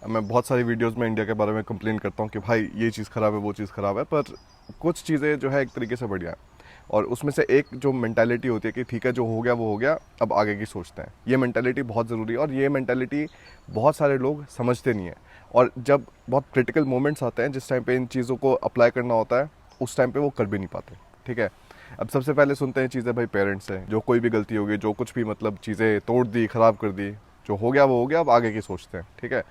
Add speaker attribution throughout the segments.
Speaker 1: मैं बहुत सारी वीडियोस में इंडिया के बारे में कंप्लेन करता हूँ कि भाई ये चीज़ ख़राब है, वो चीज़ ख़राब है, पर कुछ चीज़ें जो है एक तरीके से बढ़िया है। और उसमें से एक जो मेंटालिटी होती है कि ठीक है जो हो गया वो हो गया, अब आगे की सोचते हैं, ये मेंटालिटी बहुत ज़रूरी है। और ये मेंटालिटी बहुत सारे लोग समझते नहीं है। और जब बहुत क्रिटिकल मोमेंट्स आते हैं जिस टाइम पे इन चीज़ों को अप्लाई करना होता है, उस टाइम पे वो कर भी नहीं पाते। ठीक है, अब सबसे पहले सुनते हैं चीज़ें भाई पेरेंट्स से, जो कोई भी गलती होगी, जो कुछ भी मतलब चीज़ें तोड़ दी, ख़राब कर दी, जो हो गया वो हो गया, अब आगे की सोचते हैं। ठीक है,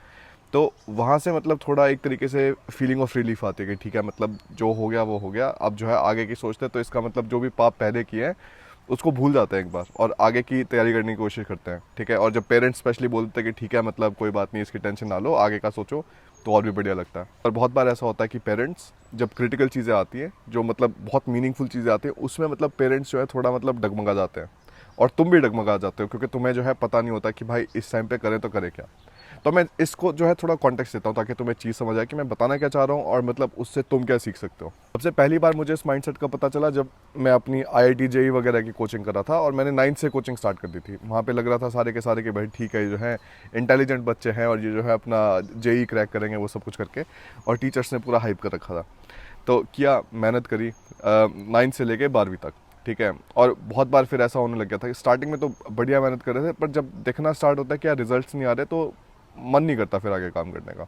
Speaker 1: तो वहाँ से मतलब थोड़ा एक तरीके से फीलिंग ऑफ रिलीफ आती है कि ठीक है मतलब जो हो गया वो हो गया, अब जो है आगे की सोचते हैं। तो इसका मतलब जो भी पाप पहले किए हैं उसको भूल जाते हैं एक बार और आगे की तैयारी करने की कोशिश करते हैं। ठीक है, और जब पेरेंट्स स्पेशली बोलते हैं कि ठीक है मतलब कोई बात नहीं, इसकी टेंशन ना लो, आगे का सोचो, तो और भी बढ़िया लगता है। और बहुत बार ऐसा होता है कि पेरेंट्स जब क्रिटिकल चीज़ें आती हैं, जो मतलब बहुत मीनिंगफुल चीज़ें आती हैं, उसमें मतलब पेरेंट्स जो है थोड़ा मतलब डगमगा जाते हैं। और तुम भी डगमगा जाते हो क्योंकि तुम्हें जो है पता नहीं होता कि भाई इस टाइम पे करें तो करें क्या। तो मैं इसको जो है थोड़ा कॉन्टेक्स्ट देता हूँ ताकि तुम्हें चीज़ समझ आए कि मैं बताना क्या चाह रहा हूँ और मतलब उससे तुम क्या सीख सकते हो। सबसे पहली बार मुझे इस माइंडसेट का पता चला जब मैं अपनी आईआईटी जेई वगैरह की कोचिंग कर रहा था, और मैंने 9 से कोचिंग स्टार्ट कर दी थी। वहाँ पे लग रहा था सारे के सारे कि भाई ठीक है, ये जो है इंटेलिजेंट बच्चे हैं और ये जो है अपना जेई क्रैक करेंगे वो सब कुछ करके, और टीचर्स ने पूरा हाइप कर रखा था। तो किया, मेहनत करी 9 से लेके 12वीं तक। ठीक है, और बहुत बार फिर ऐसा होने लग गया था कि स्टार्टिंग में तो बढ़िया मेहनत कर रहे थे, पर जब देखना स्टार्ट होता है कि यार रिजल्ट्स नहीं आ रहे, तो मन नहीं करता फिर आगे काम करने का।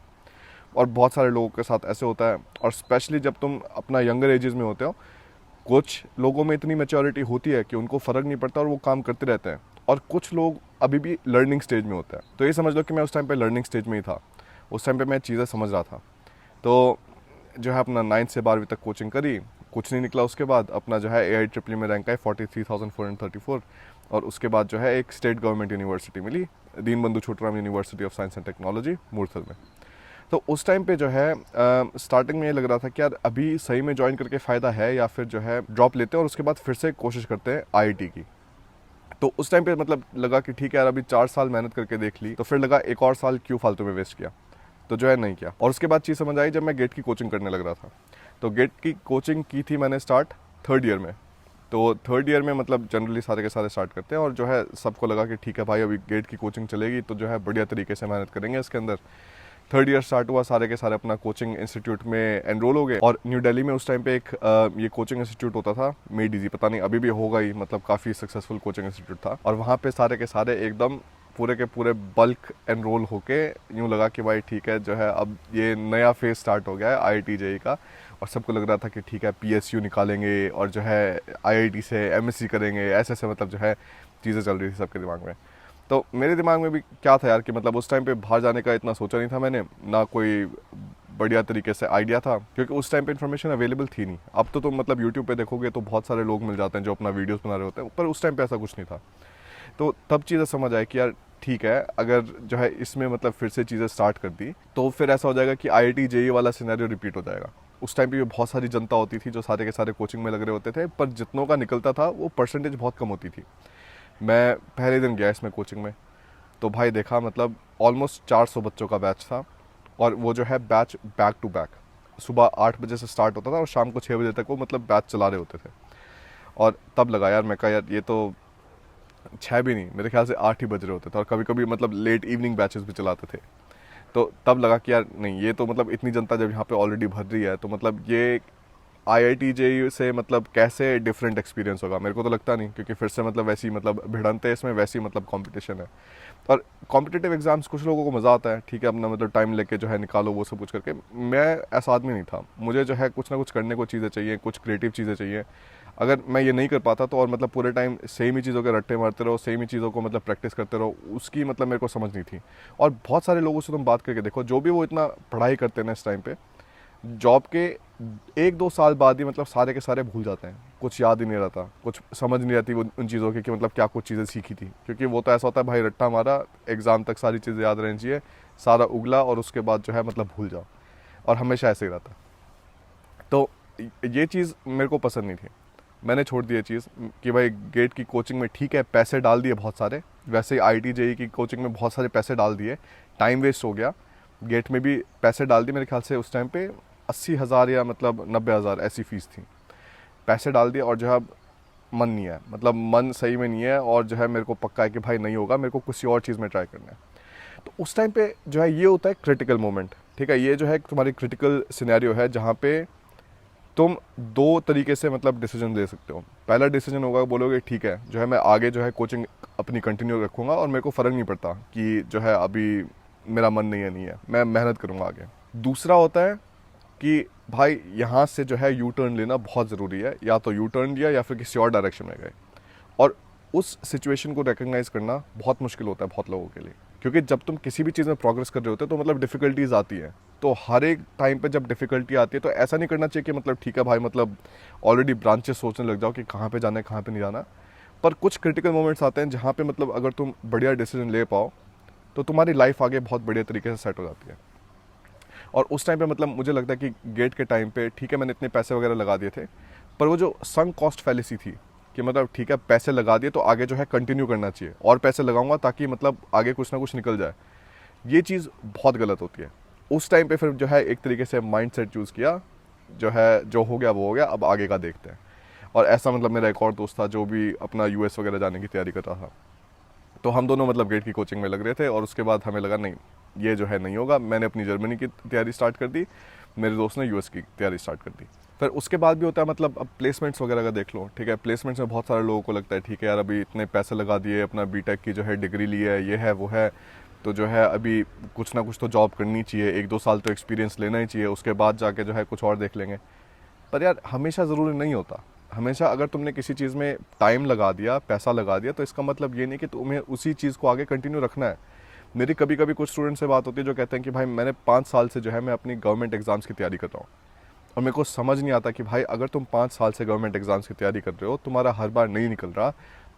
Speaker 1: और बहुत सारे लोगों के साथ ऐसे होता है, और स्पेशली जब तुम अपना यंगर एजेस में होते हो, कुछ लोगों में इतनी मेच्योरिटी होती है कि उनको फ़र्क नहीं पड़ता और वो काम करते रहते हैं, और कुछ लोग अभी भी लर्निंग स्टेज में होते हैं। तो ये समझ लो कि मैं उस टाइम पे लर्निंग स्टेज में ही था। उस टाइम पे मैं चीज़ें समझ रहा था। तो जो है अपना 9 से 12वीं तक कोचिंग करी, कुछ नहीं निकला। उसके बाद अपना जो है AIEEE में रैंक आई 43,434, और उसके बाद जो है एक स्टेट गवर्नमेंट यूनिवर्सिटी मिली, दीन बंधु Chhoturam university of science and technology, Murthal में। तो उस टाइम पे जो है स्टार्टिंग में ये लग रहा था कि यार अभी सही में ज्वाइन करके फ़ायदा है या फिर जो है ड्रॉप लेते हैं और उसके बाद फिर से कोशिश करते हैं आईआईटी की। तो उस टाइम पे मतलब लगा कि ठीक है यार, अभी 4 साल मेहनत करके देख ली, तो फिर लगा एक और साल क्यों फालतू में वेस्ट किया। तो जो है नहीं किया। और उसके बाद चीज़ समझ आई जब मैं गेट की कोचिंग करने लग रहा था। तो गेट की कोचिंग की थी मैंने स्टार्ट 3rd ईयर में। तो 3rd ईयर में मतलब जनरली सारे के सारे स्टार्ट करते हैं, और जो है सबको लगा कि ठीक है भाई अभी गेट की कोचिंग चलेगी तो जो है बढ़िया तरीके से मेहनत करेंगे इसके अंदर। 3rd ईयर स्टार्ट हुआ, सारे के सारे अपना कोचिंग इंस्टीट्यूट में एनरोल हो गए। और न्यू दिल्ली में उस टाइम पे एक ये कोचिंग इंस्टीट्यूट होता था, मेडीजी, पता नहीं अभी भी होगा ही, मतलब काफ़ी सक्सेसफुल कोचिंग इंस्टीट्यूट था। और वहाँ पे सारे के सारे एकदम पूरे के पूरे बल्क एनरोल होके यूँ लगा कि भाई ठीक है जो है अब ये नया फेज स्टार्ट हो गया है आईआईटी जेई का। और सबको लग रहा था कि ठीक है पीएसयू निकालेंगे और जो है आईआईटी से एमएससी करेंगे, ऐसे ऐसे मतलब जो है चीज़ें चल रही थी सबके दिमाग में। तो मेरे दिमाग में भी क्या था यार कि मतलब उस टाइम पे बाहर जाने का इतना सोचा नहीं था मैंने, ना कोई बढ़िया तरीके से आइडिया था, क्योंकि उस टाइम पे इन्फॉर्मेशन अवेलेबल थी नहीं। अब तो तुम मतलब यूट्यूब पे देखोगे तो बहुत सारे लोग मिल जाते हैं जो अपना वीडियोस बना रहे होते हैं, पर उस टाइम पे ऐसा कुछ नहीं था। तो तब चीज़ें समझ आए कि यार ठीक है, अगर जो है इसमें मतलब फिर से चीज़ें स्टार्ट कर दी तो फिर ऐसा हो जाएगा कि आईआईटी जेई वाला सिनेरियो रिपीट हो जाएगा। उस टाइम पे भी बहुत सारी जनता होती थी जो सारे के सारे कोचिंग में लग रहे होते थे, पर जितनों का निकलता था वो परसेंटेज बहुत कम होती थी। मैं पहले दिन गया इसमें कोचिंग में, तो भाई देखा मतलब ऑलमोस्ट 400 बच्चों का बैच था। और वो जो है बैच बैक टू बैक, सुबह 8 बजे से स्टार्ट होता था और शाम को 6 बजे तक वो मतलब बैच चला रहे होते थे। और तब लगा यार, मैं कहा यार ये तो 6 भी नहीं, मेरे ख्याल से 8 ही बज रहे होते थे, और कभी कभी मतलब लेट इवनिंग बैचेस भी चलाते थे। तो तब लगा कि यार नहीं, ये तो मतलब इतनी जनता जब यहाँ पे ऑलरेडी भर रही है तो मतलब ये आईआईटी जेई से मतलब कैसे डिफरेंट एक्सपीरियंस होगा, मेरे को तो लगता नहीं, क्योंकि फिर से मतलब वैसी मतलब भिड़ंत है इसमें, वैसी मतलब कंपटीशन है। और कॉम्पिटिटिव एग्जाम्स कुछ लोगों को मज़ा आता है, ठीक है, अपना मतलब टाइम लेके जो है निकालो वो सब कुछ करके। मैं ऐसा आदमी नहीं था, मुझे जो है कुछ ना कुछ करने को चीज़ें चाहिए, कुछ क्रिएटिव चीज़ें चाहिए। अगर मैं ये नहीं कर पाता तो और मतलब पूरे टाइम सेम ही चीज़ों के रट्टे मारते रहो, सेम ही चीज़ों को मतलब प्रैक्टिस करते रहो, उसकी मतलब मेरे को समझ नहीं थी। और बहुत सारे लोगों से तुम बात करके देखो, जो भी वो इतना पढ़ाई करते हैं ना इस टाइम पे, जॉब के 1-2 साल बाद ही मतलब सारे के सारे भूल जाते हैं, कुछ याद ही नहीं रहता, कुछ समझ नहीं रहती वो उन चीज़ों की कि मतलब क्या कुछ चीज़ें सीखी थी। क्योंकि वो तो ऐसा होता है भाई, रट्टा मारा, एग्ज़ाम तक सारी चीज़ें याद रहनी चाहिए, सारा उगला और उसके बाद जो है मतलब भूल जाओ, और हमेशा ऐसे ही रहता। तो ये चीज़ मेरे को पसंद नहीं थी, मैंने छोड़ दी ये चीज़ कि भाई गेट की कोचिंग में ठीक है पैसे डाल दिए बहुत सारे, वैसे ही आईआईटी जेई की कोचिंग में बहुत सारे पैसे डाल दिए, टाइम वेस्ट हो गया। गेट में भी पैसे डाल दिए, मेरे ख्याल से उस टाइम पे 80,000 या मतलब 90,000 ऐसी फ़ीस थी। पैसे डाल दिए और जो है अब मन नहीं है, मतलब मन सही में नहीं है, और जो है मेरे को पक्का है कि भाई नहीं होगा, मेरे को किसी और चीज़ में ट्राई करना है। तो उस टाइम पे जो है ये होता है क्रिटिकल मोमेंट, ठीक है। ये जो है तुम्हारी क्रिटिकल सिनेरियो है जहाँ पे तुम दो तरीके से मतलब डिसीजन ले सकते हो। पहला डिसीजन होगा, बोलोगे ठीक है जो है मैं आगे जो है कोचिंग अपनी कंटिन्यू रखूँगा और मेरे को फ़र्क नहीं पड़ता कि जो है अभी मेरा मन नहीं है, मैं मेहनत करूँगा आगे। दूसरा होता है कि भाई यहाँ से जो है यू टर्न लेना बहुत ज़रूरी है, या तो यू टर्न लिया या फिर किसी और डायरेक्शन में गए। और उस सिचुएशन को रिकग्नाइज करना बहुत मुश्किल होता है बहुत लोगों के लिए, क्योंकि जब तुम किसी भी चीज़ में प्रोग्रेस कर रहे होते हो तो मतलब डिफ़िकल्टीज आती है। तो हर एक टाइम पे जब डिफ़िकल्टी आती है तो ऐसा नहीं करना चाहिए कि मतलब ठीक है भाई मतलब ऑलरेडी ब्रांचेस सोचने लग जाओ कि कहाँ पे जाना है कहाँ पे नहीं जाना। पर कुछ क्रिटिकल मोमेंट्स आते हैं जहाँ पे मतलब अगर तुम बढ़िया डिसीजन ले पाओ तो तुम्हारी लाइफ आगे बहुत बढ़िया तरीके से सेट हो जाती है। और उस टाइम पे मतलब मुझे लगता है कि गेट के टाइम पे ठीक है मैंने इतने पैसे वगैरह लगा दिए थे, पर वो जो संक कॉस्ट फैलेसी थी कि मतलब ठीक है पैसे लगा दिए तो आगे जो है कंटिन्यू करना चाहिए और पैसे लगाऊंगा ताकि मतलब आगे कुछ ना कुछ निकल जाए, ये चीज़ बहुत गलत होती है। उस टाइम पे फिर जो है एक तरीके से माइंड सेट चूज़ किया, जो है जो हो गया वो हो गया, अब आगे का देखते हैं। और ऐसा मतलब मेरा एक और दोस्त था जो भी अपना यूएस वगैरह जाने की तैयारी कर रहा था, तो हम दोनों मतलब गेट की कोचिंग में लग रहे थे। और उसके बाद हमें लगा नहीं ये जो है नहीं होगा, मैंने अपनी जर्मनी की तैयारी स्टार्ट कर दी, मेरे दोस्त ने यूएस की तैयारी स्टार्ट कर दी। फिर उसके बाद भी होता है मतलब अब प्लेसमेंट्स वगैरह का देख लो, ठीक है। प्लेसमेंट्स में बहुत सारे लोगों को लगता है ठीक है यार अभी इतने पैसे लगा दिए, अपना बीटेक की जो है डिग्री ली है, ये है वो है, तो जो है अभी कुछ ना कुछ तो जॉब करनी चाहिए, 1-2 साल तो एक्सपीरियंस लेना ही चाहिए, उसके बाद जाके जो है कुछ और देख लेंगे। पर यार हमेशा ज़रूरी नहीं होता। हमेशा अगर तुमने किसी चीज़ में टाइम लगा दिया, पैसा लगा दिया, तो इसका मतलब ये नहीं कि तुम्हें उसी चीज़ को आगे कंटिन्यू रखना है। मेरी कभी कभी कुछ स्टूडेंट से बात होती है जो कहते हैं कि भाई मैंने 5 साल से जो है मैं अपनी गवर्नमेंट एग्ज़ाम्स की तैयारी कर रहा हूँ, और मेरे को समझ नहीं आता कि भाई अगर तुम 5 साल से गवर्नमेंट एग्ज़ाम्स की तैयारी कर रहे हो, तुम्हारा हर बार नहीं निकल रहा,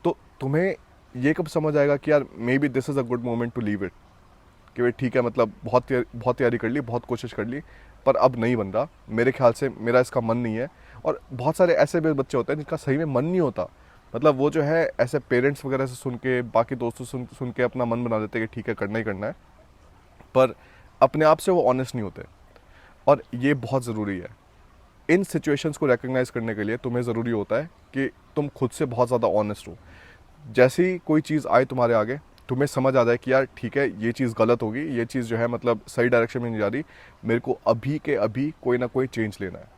Speaker 1: तो तुम्हें ये कब समझ आएगा कि यार maybe this is a good moment to leave it, कि भाई ठीक है मतलब बहुत तैयारी कर ली, बहुत कोशिश कर ली, पर अब नहीं बन रहा, मेरे ख्याल से मेरा इसका मन नहीं है। और बहुत सारे ऐसे भी बच्चे होते हैं जिनका सही में मन नहीं होता, मतलब वो जो है ऐसे पेरेंट्स वगैरह से सुन के, बाकी दोस्तों सुन सुन के अपना मन बना लेते हैं कि ठीक है करना ही करना है, पर अपने आप से वो ऑनेस्ट नहीं होते। और ये बहुत ज़रूरी है। इन सिचुएशंस को रिकग्नाइज करने के लिए तुम्हें ज़रूरी होता है कि तुम खुद से बहुत ज़्यादा ऑनेस्ट हो। जैसे ही कोई चीज़ आए तुम्हारे आगे, तुम्हें समझ आ जाए कि यार ठीक है ये चीज़ गलत होगी, ये चीज़ जो है मतलब सही डायरेक्शन में नहीं जा रही, मेरे को अभी के अभी कोई ना कोई चेंज लेना है।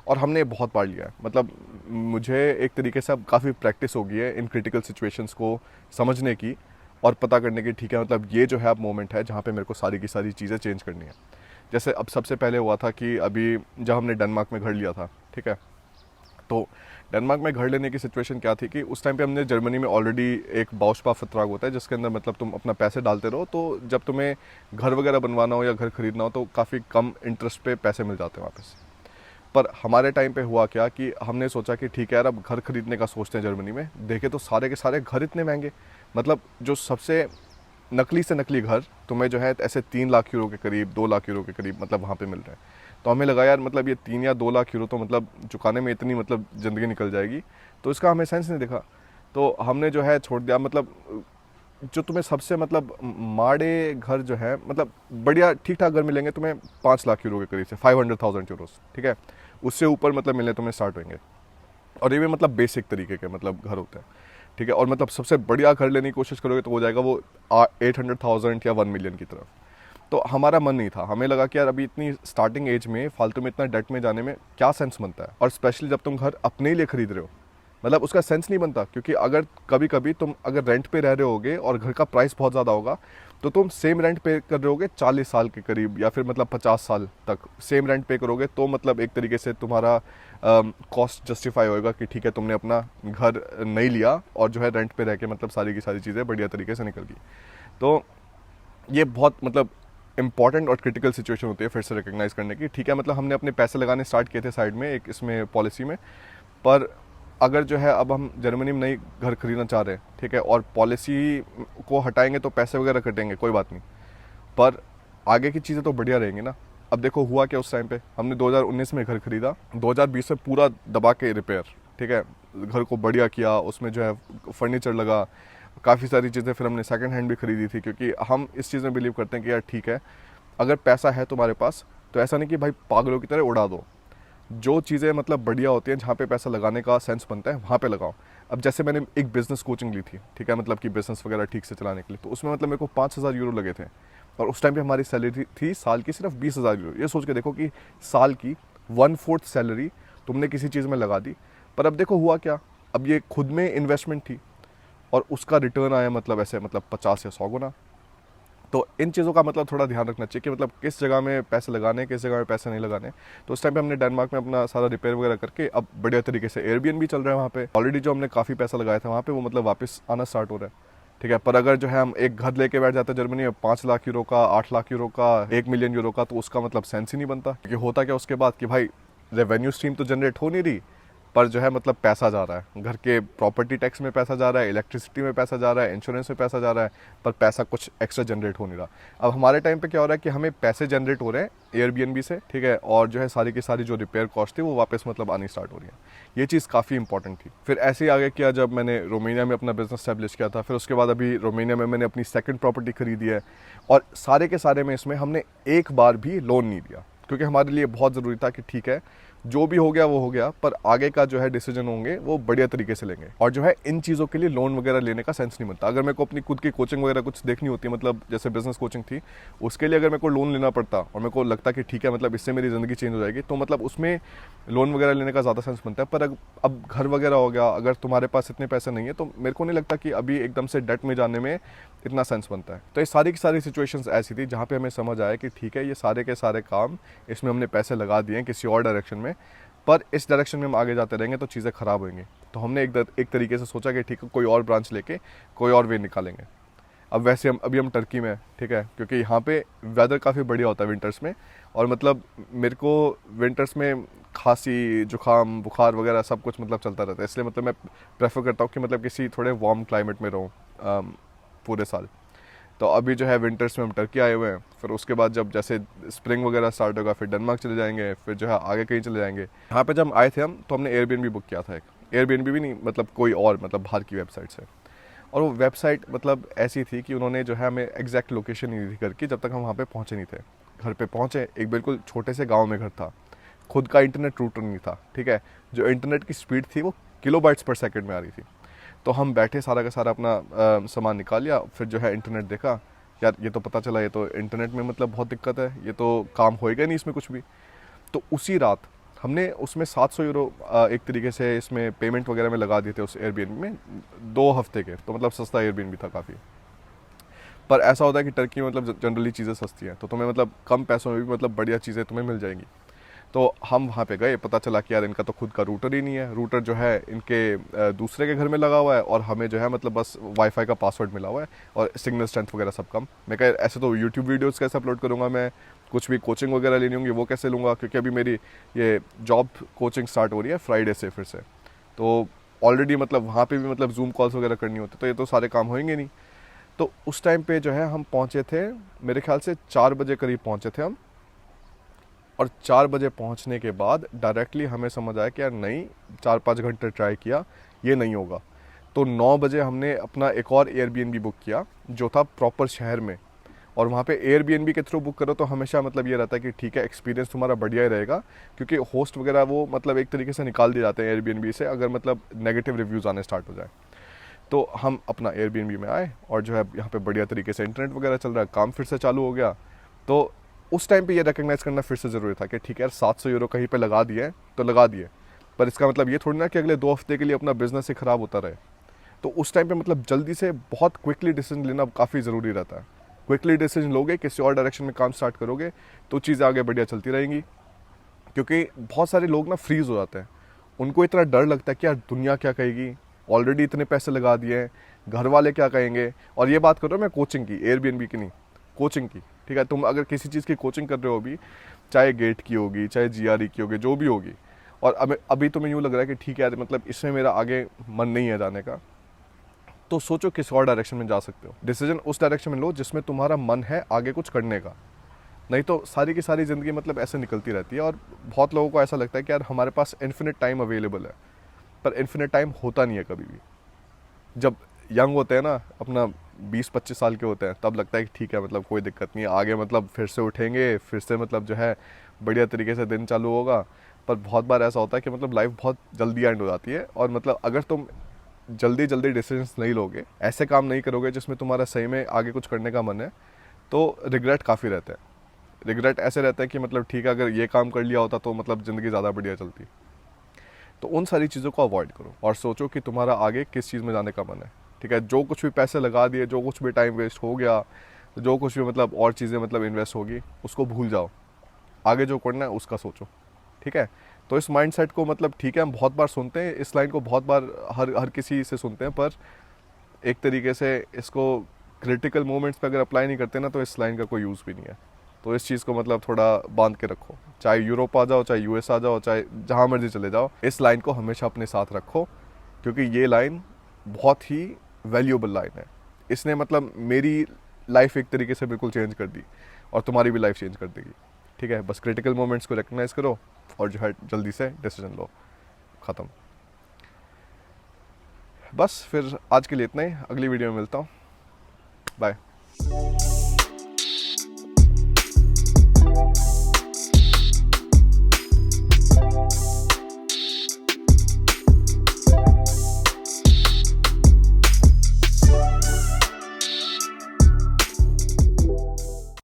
Speaker 1: और हमने बहुत पढ़ लिया है, मतलब मुझे एक तरीके से अब काफ़ी प्रैक्टिस हो गई है इन क्रिटिकल सिचुएशंस को समझने की और पता करने की, ठीक है मतलब ये जो है अब मोमेंट है जहाँ पे मेरे को सारी की सारी चीज़ें चेंज करनी है। जैसे अब सबसे पहले हुआ था कि अभी जब हमने डेनमार्क में घर लिया था, ठीक है, तो डेनमार्क में घर लेने की सिचुएशन क्या थी कि उस टाइम पे हमने जर्मनी में ऑलरेडी एक बाउस्पा फतराग होता है जिसके अंदर मतलब तुम अपना पैसे डालते रहो, तो जब तुम्हें घर वगैरह बनवाना हो या घर खरीदना हो तो काफ़ी कम इंटरेस्ट पे पैसे मिल जाते हैं वापस। पर हमारे टाइम पे हुआ क्या कि हमने सोचा कि ठीक है यार अब घर खरीदने का सोचते हैं जर्मनी में, देखे तो सारे के सारे घर इतने महंगे, मतलब जो सबसे नकली से नकली घर तुम्हें जो है ऐसे 3 लाख यूरो के करीब, 2 लाख यूरो के करीब मतलब वहाँ पे मिल रहे हैं। तो हमें लगा यार मतलब ये 3 या 2 लाख यूरो तो मतलब चुकाने में इतनी मतलब ज़िंदगी निकल जाएगी, तो इसका हमें सेंस नहीं दिखा, तो हमने जो है छोड़ दिया। मतलब जो तुम्हें सबसे मतलब माड़े घर जो है मतलब बढ़िया ठीक ठाक घर मिलेंगे तुम्हें 5 लाख यूरो के करीब से, 500,000 यूरोस, ठीक है, उससे ऊपर मतलब मिलने तुम्हें स्टार्ट होंगे। और ये भी मतलब बेसिक तरीके के मतलब घर होते हैं, ठीक है। और मतलब सबसे बढ़िया घर लेने की कोशिश करोगे तो हो जाएगा वो 800,000 या 1 मिलियन की तरफ। तो हमारा मन नहीं था, हमें लगा कि यार अभी इतनी स्टार्टिंग एज में फालतू में इतना डेट में जाने में क्या सेंस बनता है, और स्पेशली जब तुम घर अपने लिए खरीद रहे हो, मतलब उसका सेंस नहीं बनता। क्योंकि अगर कभी कभी तुम अगर रेंट पे रह रहे होगे और घर का प्राइस बहुत ज़्यादा होगा, तो तुम सेम रेंट पे कर रहे होगे 40 साल के करीब या फिर मतलब 50 साल तक सेम रेंट पे करोगे, तो मतलब एक तरीके से तुम्हारा कॉस्ट जस्टिफाई होएगा कि ठीक है तुमने अपना घर नहीं लिया और जो है रेंट पे रह के मतलब सारी की सारी चीज़ें बढ़िया तरीके से निकल गई। तो ये बहुत मतलब इंपॉर्टेंट और क्रिटिकल सिचुएशन होती है फिर से रिकग्नाइज करने की, ठीक है। मतलब हमने अपने पैसे लगाने स्टार्ट किए थे साइड में एक इसमें पॉलिसी में, पर अगर जो है अब हम जर्मनी में नई घर खरीदना चाह रहे हैं, ठीक है, और पॉलिसी को हटाएंगे तो पैसे वगैरह कटेंगे, कोई बात नहीं, पर आगे की चीज़ें तो बढ़िया रहेंगी ना। अब देखो हुआ क्या, उस टाइम पे हमने 2019 में घर खरीदा, 2020 में पूरा दबा के रिपेयर, ठीक है, घर को बढ़िया किया, उसमें जो है फर्नीचर लगा, काफ़ी सारी चीज़ें, फिर हमने सेकंड हैंड भी खरीदी थी, क्योंकि हम इस चीज़ में बिलीव करते हैं कि यार ठीक है अगर पैसा है तुम्हारे पास तो ऐसा नहीं कि भाई पागलों की तरह उड़ा दो, जो चीज़ें मतलब बढ़िया होती हैं, जहाँ पे पैसा लगाने का सेंस बनता है वहाँ पे लगाओ। अब जैसे मैंने एक बिज़नेस कोचिंग ली थी, ठीक है, मतलब कि बिज़नेस वगैरह ठीक से चलाने के लिए, तो उसमें मतलब मेरे को 5,000 यूरो लगे थे, और उस टाइम पे हमारी सैलरी थी साल की सिर्फ 20,000 यूरो। ये सोच के देखो कि साल की 1/4 सैलरी तुमने किसी चीज़ में लगा दी। पर अब देखो हुआ क्या, अब ये खुद में इन्वेस्टमेंट थी और उसका रिटर्न आया मतलब ऐसे मतलब 50 या 100 गुना। तो इन चीज़ों का मतलब थोड़ा ध्यान रखना चाहिए कि मतलब किस जगह में पैसे लगाने, किस जगह में पैसे नहीं लगाने। तो उस टाइम पे हमने डेनमार्क में अपना सारा रिपेयर वगैरह करके अब बढ़िया तरीके से एयरबीएनबी चल रहा है वहाँ पे। ऑलरेडी जो हमने काफ़ी पैसा लगाया था वहाँ पे वो मतलब वापस आना स्टार्ट हो रहा है, ठीक है। पर अगर जो है हम एक घर लेके बैठ जाते हैं जर्मनी में 5 लाख यूरो का, 8 लाख यूरो का, 1 मिलियन यूरो का, तो उसका मतलब सेंस ही नहीं बनता। क्योंकि होता क्या उसके बाद कि भाई रेवेन्यू स्ट्रीम तो जनरेट हो नहीं रही, पर जो है मतलब पैसा जा रहा है, घर के प्रॉपर्टी टैक्स में पैसा जा रहा है, इलेक्ट्रिसिटी में पैसा जा रहा है, इंश्योरेंस में पैसा जा रहा है, पर पैसा कुछ एक्स्ट्रा जनरेट हो नहीं रहा। अब हमारे टाइम पे क्या हो रहा है कि हमें पैसे जनरेट हो रहे हैं एयरबीएनबी से, ठीक है, और जो है सारी की सारी जो रिपेयर कॉस्ट थी वो वापस मतलब आनी स्टार्ट हो रही है। ये चीज़ काफ़ी इंपॉर्टेंट थी। फिर ऐसे ही आगे किया जब मैंने रोमानिया में अपना बिजनेस स्टैब्लिश किया था। फिर उसके बाद अभी रोमानिया में मैंने अपनी सेकंड प्रॉपर्टी खरीदी है, और सारे के सारे में इसमें हमने एक बार भी लोन नहीं लिया, क्योंकि हमारे लिए बहुत ज़रूरी था कि ठीक है जो भी हो गया वो हो गया, पर आगे का जो है डिसीजन होंगे वो बढ़िया तरीके से लेंगे। और जो है इन चीज़ों के लिए लोन वगैरह लेने का सेंस नहीं बनता। अगर मेरे को अपनी खुद की कोचिंग वगैरह कुछ देखनी होती है, मतलब जैसे बिजनेस कोचिंग थी, उसके लिए अगर मेरे को लोन लेना पड़ता और मेरे को लगता कि ठीक है मतलब इससे मेरी ज़िंदगी चेंज हो जाएगी, तो मतलब उसमें लोन वगैरह लेने का ज़्यादा सेंस बनता है। पर अब घर वगैरह हो गया, अगर तुम्हारे पास इतने पैसे नहीं है, तो मेरे को नहीं लगता कि अभी एकदम से डेट में जाने में इतना सेंस बनता है। तो ये सारी की सारी सिचुएशंस ऐसी थी जहाँ पे हमें समझ आया कि ठीक है ये सारे के सारे काम इसमें हमने पैसे लगा दिए हैं किसी और डायरेक्शन में, पर इस डायरेक्शन में हम आगे जाते रहेंगे तो चीज़ें ख़राब होंगी। तो हमने एक तरीके से सोचा कि ठीक है कोई और ब्रांच लेके कोई और वे निकालेंगे। अब वैसे हम टर्की में हैं, ठीक है, क्योंकि यहाँ पे वेदर काफ़ी बढ़िया होता है विंटर्स में, और मतलब मेरे को विंटर्स में खांसी जुकाम बुखार वगैरह सब कुछ मतलब चलता रहता है, इसलिए मतलब मैं प्रेफर करता हूँ कि मतलब किसी थोड़े वार्म क्लाइमेट में रहूँ पूरे साल। तो अभी जो है विंटर्स में हम टर्की आए हुए हैं। फिर उसके बाद जब जैसे स्प्रिंग वगैरह स्टार्ट होगा फिर डेनमार्क चले जाएंगे, फिर जो है आगे कहीं चले जाएंगे। यहाँ पे जब आए थे हम तो हमने एयरबीएनबी बुक किया था, एक एयरबीएनबी भी नहीं मतलब कोई और मतलब बाहर की वेबसाइट से। और वो वेबसाइट मतलब ऐसी थी कि उन्होंने जो है हमें एग्जैक्ट लोकेशन नहीं दी करके जब तक हम वहाँ पे पहुँचे नहीं थे। घर पे पहुँचे, एक बिल्कुल छोटे से गाँव में घर था, खुद का इंटरनेट रूटर नहीं था, ठीक है, जो इंटरनेट की स्पीड थी वो किलोबाइट्स पर सेकंड में आ रही थी। तो हम बैठे सारा का सारा अपना सामान निकाल लिया, फिर जो है इंटरनेट देखा, यार ये तो पता चला ये तो इंटरनेट में मतलब बहुत दिक्कत है, ये तो काम होएगा नहीं इसमें कुछ भी। तो उसी रात हमने उसमें 700 यूरो एक तरीके से इसमें पेमेंट वगैरह में लगा दिए थे उस एयरबीएनबी में 2 हफ्ते के। तो मतलब सस्ता एयरबीएनबी था काफ़ी। पर ऐसा होता है कि टर्की में मतलब जनरली चीज़ें सस्ती हैं, तो तुम्हें मतलब कम पैसों में भी मतलब बढ़िया चीज़ें तुम्हें मिल जाएंगी। तो हम वहाँ पे गए, पता चला कि यार इनका तो खुद का रूटर ही नहीं है, रूटर जो है इनके दूसरे के घर में लगा हुआ है, और हमें जो है मतलब बस वाईफाई का पासवर्ड मिला हुआ है और सिग्नल स्ट्रेंथ वगैरह सब कम। मैं कह ऐसे तो यूट्यूब वीडियोस कैसे अपलोड करूँगा, मैं कुछ भी कोचिंग वगैरह लेनी होंगी वो कैसे लूँगा, क्योंकि अभी मेरी ये जॉब कोचिंग स्टार्ट हो रही है फ्राइडे से फिर से। तो ऑलरेडी मतलब वहाँ पर भी मतलब जूम कॉल्स वगैरह करनी होती, तो ये तो सारे काम होंगे नहीं। तो उस टाइम पे जो है हम पहुँचे थे, मेरे ख्याल से 4 बजे करीब पहुँचे थे हम। और 4 बजे पहुंचने के बाद डायरेक्टली हमें समझ आया कि यार नहीं, 4-5 घंटे ट्राई किया ये नहीं होगा। तो 9 बजे हमने अपना एक और एयरबीएनबी बुक किया जो था प्रॉपर शहर में। और वहाँ पे एयरबीएनबी के थ्रू बुक करो तो हमेशा मतलब ये रहता है कि ठीक है एक्सपीरियंस तुम्हारा बढ़िया ही रहेगा, क्योंकि होस्ट वगैरह वो मतलब एक तरीके से निकाल दिए जाते हैं एयरबीएनबी से अगर मतलब नेगेटिव रिव्यूज़ आने स्टार्ट हो जाए। तो हम अपना एयरबीएनबी में आए और जो है यहाँ पे बढ़िया तरीके से इंटरनेट वगैरह चल रहा है, काम फिर से चालू हो गया। तो उस टाइम पे ये रिकग्नाइज करना फिर से ज़रूरी था कि ठीक है यार 700 यूरो कहीं पे लगा दिए तो लगा दिए, पर इसका मतलब ये थोड़ी ना कि अगले 2 हफ्ते के लिए अपना बिजनेस ही ख़राब होता रहे। तो उस टाइम पे मतलब जल्दी से बहुत क्विकली डिसीजन लेना काफ़ी ज़रूरी रहता है। क्विकली डिसीजन लोगे, किसी और डायरेक्शन में काम स्टार्ट करोगे तो चीज़ें आगे बढ़िया चलती रहेंगी। क्योंकि बहुत सारे लोग ना फ्रीज़ हो जाते हैं, उनको इतना डर लगता है कि यार दुनिया क्या कहेगी, ऑलरेडी इतने पैसे लगा दिए हैं, घर वाले क्या कहेंगे। और ये बात कर रहा हूँ मैं कोचिंग की, एयरबीएनबी की नहीं, कोचिंग की, ठीक है। तुम अगर किसी चीज़ की कोचिंग कर रहे हो अभी, चाहे गेट की होगी चाहे जीआरई की होगी जो भी होगी, और अभी तुम्हें यूँ लग रहा है कि ठीक है यार मतलब इसमें मेरा आगे मन नहीं है जाने का, तो सोचो किस और डायरेक्शन में जा सकते हो। डिसीजन उस डायरेक्शन में लो जिसमें तुम्हारा मन है आगे कुछ करने का, नहीं तो सारी की सारी ज़िंदगी मतलब ऐसे निकलती रहती है। और बहुत लोगों को ऐसा लगता है कि यार हमारे पास इन्फिनिट टाइम अवेलेबल है, पर इन्फिनिट टाइम होता नहीं है कभी भी। जब यंग होते हैं ना, अपना 20-25 साल के होते हैं, तब लगता है कि ठीक है मतलब कोई दिक्कत नहीं है, आगे मतलब फिर से उठेंगे, फिर से मतलब जो है बढ़िया तरीके से दिन चालू होगा। पर बहुत बार ऐसा होता है कि मतलब लाइफ बहुत जल्दी एंड हो जाती है, और मतलब अगर तुम जल्दी जल्दी डिसीजंस नहीं लोगे, ऐसे काम नहीं करोगे जिसमें तुम्हारा सही में आगे कुछ करने का मन है, तो रिग्रेट काफ़ी रहता है। रिग्रेट ऐसे रहता है कि मतलब ठीक है, अगर ये काम कर लिया होता तो मतलब ज़िंदगी ज़्यादा बढ़िया चलती। तो उन सारी चीज़ों को अवॉइड करो और सोचो कि तुम्हारा आगे किस चीज़ में जाने का मन है। ठीक है, जो कुछ भी पैसे लगा दिए, जो कुछ भी टाइम वेस्ट हो गया, जो कुछ भी मतलब और चीज़ें मतलब इन्वेस्ट होगी, उसको भूल जाओ। आगे जो करना है उसका सोचो। ठीक है, तो इस माइंडसेट को मतलब ठीक है, हम बहुत बार सुनते हैं इस लाइन को, बहुत बार हर हर किसी से सुनते हैं, पर एक तरीके से इसको क्रिटिकल मोमेंट्स पे अगर अप्लाई नहीं करते ना, तो इस लाइन का कोई यूज़ भी नहीं है। तो इस चीज़ को मतलब थोड़ा बांध के रखो, चाहे यूरोप आ जाओ, चाहे यूएस आ जाओ, चाहे जहाँ मर्जी चले जाओ, इस लाइन को हमेशा अपने साथ रखो, क्योंकि ये लाइन बहुत ही वैल्यूएबल लाइन है। इसने मतलब मेरी लाइफ एक तरीके से बिल्कुल चेंज कर दी, और तुम्हारी भी लाइफ चेंज कर देगी। ठीक है, बस क्रिटिकल मोमेंट्स को रिकग्नाइज करो और जो है जल्दी से डिसीजन लो, ख़त्म। बस फिर आज के लिए इतना ही, अगली वीडियो में मिलता हूँ, बाय।